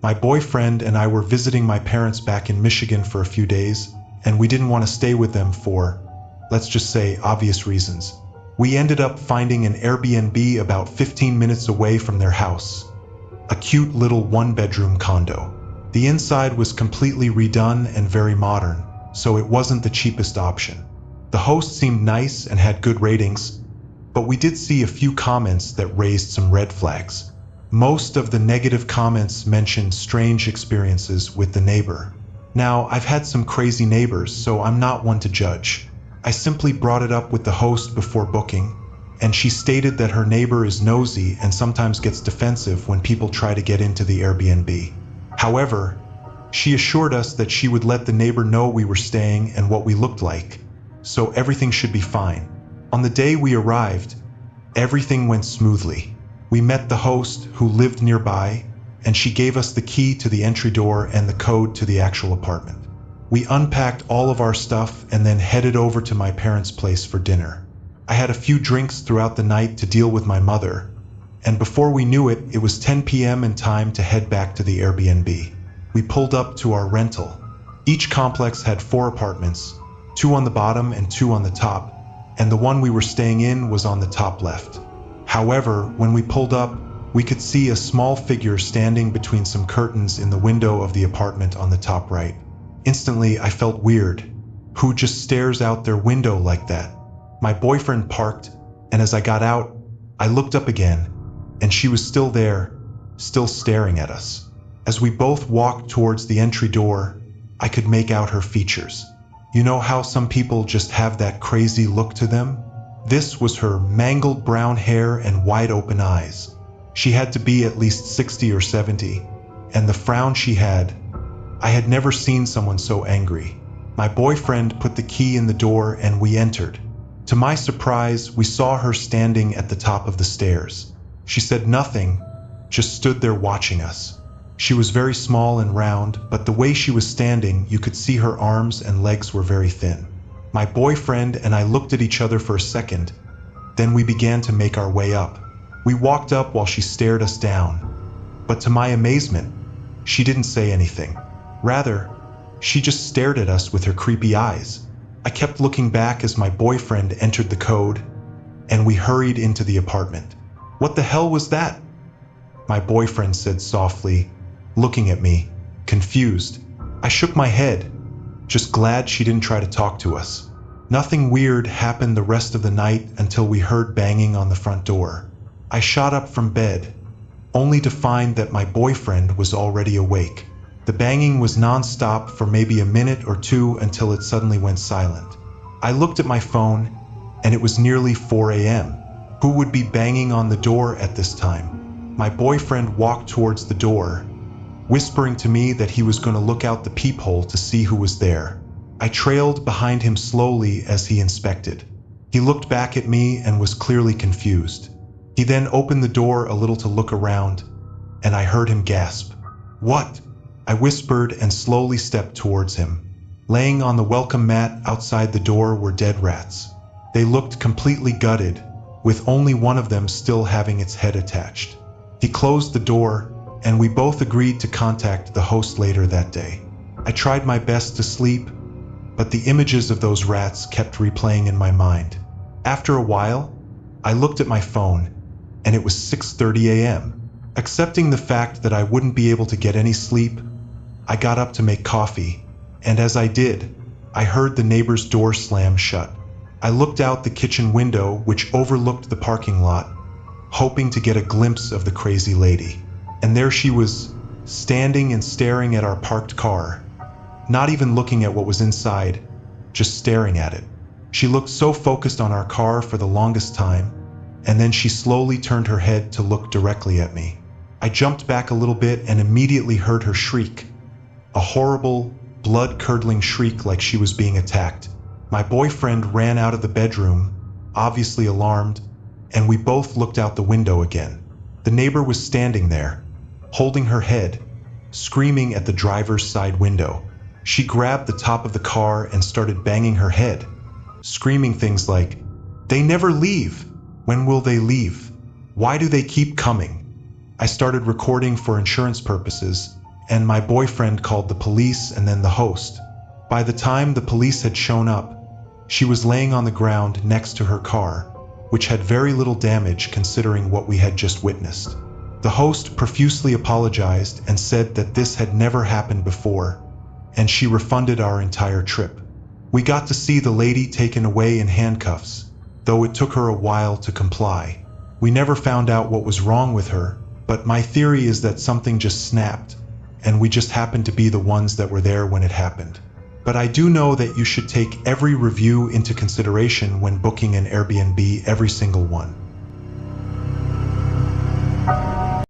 My boyfriend and I were visiting my parents back in Michigan for a few days, and we didn't want to stay with them for, let's just say, obvious reasons. We ended up finding an Airbnb about 15 minutes away from their house. A cute little one-bedroom condo. The inside was completely redone and very modern, so it wasn't the cheapest option. The host seemed nice and had good ratings, but we did see a few comments that raised some red flags. Most of the negative comments mentioned strange experiences with the neighbor. Now, I've had some crazy neighbors, so I'm not one to judge. I simply brought it up with the host before booking, and she stated that her neighbor is nosy and sometimes gets defensive when people try to get into the Airbnb. However, she assured us that she would let the neighbor know we were staying and what we looked like, so everything should be fine. On the day we arrived, everything went smoothly. We met the host, who lived nearby, and she gave us the key to the entry door and the code to the actual apartment. We unpacked all of our stuff and then headed over to my parents' place for dinner. I had a few drinks throughout the night to deal with my mother, and before we knew it, it was 10 p.m. and time to head back to the Airbnb. We pulled up to our rental. Each complex had 4 apartments, 2 on the bottom and 2 on the top, and the one we were staying in was on the top left. However, when we pulled up, we could see a small figure standing between some curtains in the window of the apartment on the top right. Instantly, I felt weird. Who just stares out their window like that? My boyfriend parked, and as I got out, I looked up again, and she was still there, still staring at us. As we both walked towards the entry door, I could make out her features. You know how some people just have that crazy look to them? This was her mangled brown hair and wide open eyes. She had to be at least 60 or 70, and the frown she had, I had never seen someone so angry. My boyfriend put the key in the door and we entered. To my surprise, we saw her standing at the top of the stairs. She said nothing, just stood there watching us. She was very small and round, but the way she was standing, you could see her arms and legs were very thin. My boyfriend and I looked at each other for a second, then we began to make our way up. We walked up while she stared us down, but to my amazement, she didn't say anything. Rather, she just stared at us with her creepy eyes. I kept looking back as my boyfriend entered the code, and we hurried into the apartment. What the hell was that? My boyfriend said softly, looking at me, confused. I shook my head, just glad she didn't try to talk to us. Nothing weird happened the rest of the night until we heard banging on the front door. I shot up from bed, only to find that my boyfriend was already awake. The banging was non-stop for maybe a minute or two until it suddenly went silent. I looked at my phone, and it was nearly 4 a.m. Who would be banging on the door at this time? My boyfriend walked towards the door, whispering to me that he was going to look out the peephole to see who was there. I trailed behind him slowly as he inspected. He looked back at me and was clearly confused. He then opened the door a little to look around, and I heard him gasp. "What?" I whispered and slowly stepped towards him. Laying on the welcome mat outside the door were dead rats. They looked completely gutted, with only one of them still having its head attached. He closed the door, and we both agreed to contact the host later that day. I tried my best to sleep, but the images of those rats kept replaying in my mind. After a while, I looked at my phone, and it was 6:30 a.m. Accepting the fact that I wouldn't be able to get any sleep, I got up to make coffee, and as I did, I heard the neighbor's door slam shut. I looked out the kitchen window, which overlooked the parking lot, hoping to get a glimpse of the crazy lady. And there she was, standing and staring at our parked car, not even looking at what was inside, just staring at it. She looked so focused on our car for the longest time, and then she slowly turned her head to look directly at me. I jumped back a little bit and immediately heard her shriek, a horrible, blood-curdling shriek like she was being attacked. My boyfriend ran out of the bedroom, obviously alarmed, and we both looked out the window again. The neighbor was standing there, holding her head, screaming at the driver's side window. She grabbed the top of the car and started banging her head, screaming things like, "They never leave! When will they leave? Why do they keep coming?" I started recording for insurance purposes, and my boyfriend called the police and then the host. By the time the police had shown up, she was laying on the ground next to her car, which had very little damage considering what we had just witnessed. The host profusely apologized and said that this had never happened before, and she refunded our entire trip. We got to see the lady taken away in handcuffs, though it took her a while to comply. We never found out what was wrong with her, but my theory is that something just snapped, and we just happened to be the ones that were there when it happened. But I do know that you should take every review into consideration when booking an Airbnb, every single one.